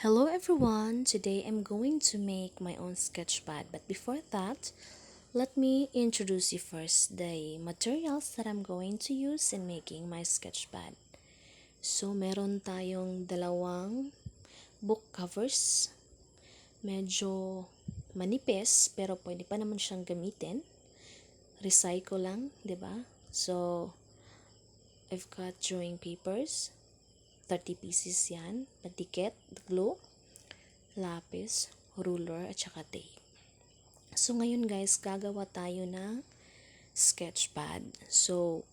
Hello everyone! Today I'm going to make my own sketchpad, but before that, let me introduce you first the materials that I'm going to use in making my sketchpad. So meron tayong dalawang book covers, medyo manipis pero pwede pa naman siyang gamitin. Recycle lang, 'di ba? So I've got drawing papers, 30 pieces yan, patikit, glue, lapis, ruler, at saka tape. So, ngayon guys, gagawa tayo ng sketchpad. So,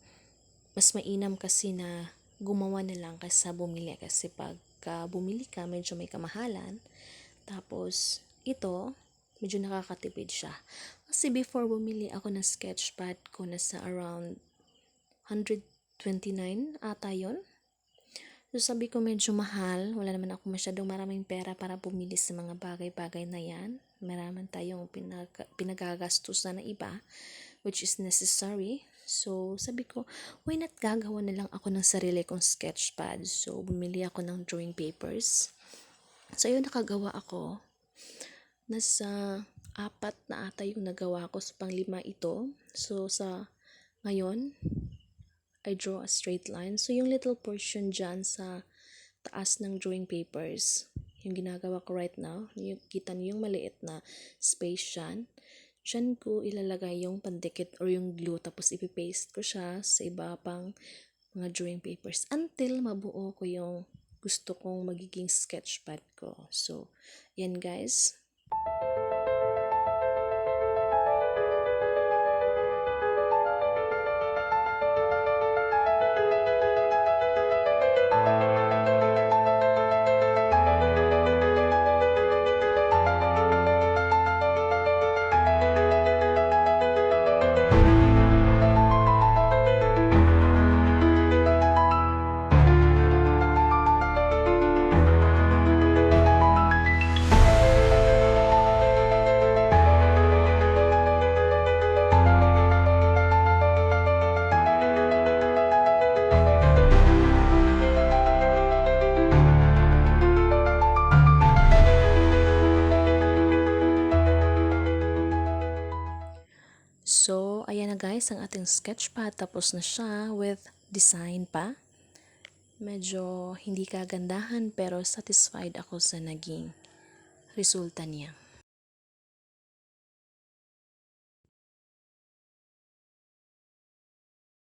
mas mainam kasi na gumawa na lang kaysa bumili. Kasi pagka bumili ka, medyo may kamahalan. Tapos, ito, medyo nakakatipid siya. Kasi before bumili ako ng sketchpad ko, nasa around 129 ata yun. So sabi ko medyo mahal, wala naman ako masyadong maraming pera para bumili sa mga bagay-bagay na yan. Maraman tayong pinagagastos na iba, which is necessary. So sabi ko, why not gagawa na lang ako ng sarili kong sketchpad. So bumili ako ng drawing papers. So yun, nakagawa ako. Nasa 4 na ata yung nagawa ko, sa pang-5 ito. So sa ngayon, I draw a straight line. So, yung little portion dyan sa taas ng drawing papers, yung ginagawa ko right now, yung, kita niyo yung maliit na space dyan ko ilalagay yung pandikit or yung glue, tapos ipipaste ko siya sa iba pang mga drawing papers until mabuo ko yung gusto kong magiging sketchpad ko. So, yan guys. So, ayan na guys ang ating sketchpad. Tapos na siya with design pa. Medyo hindi kagandahan pero satisfied ako sa naging resulta niya.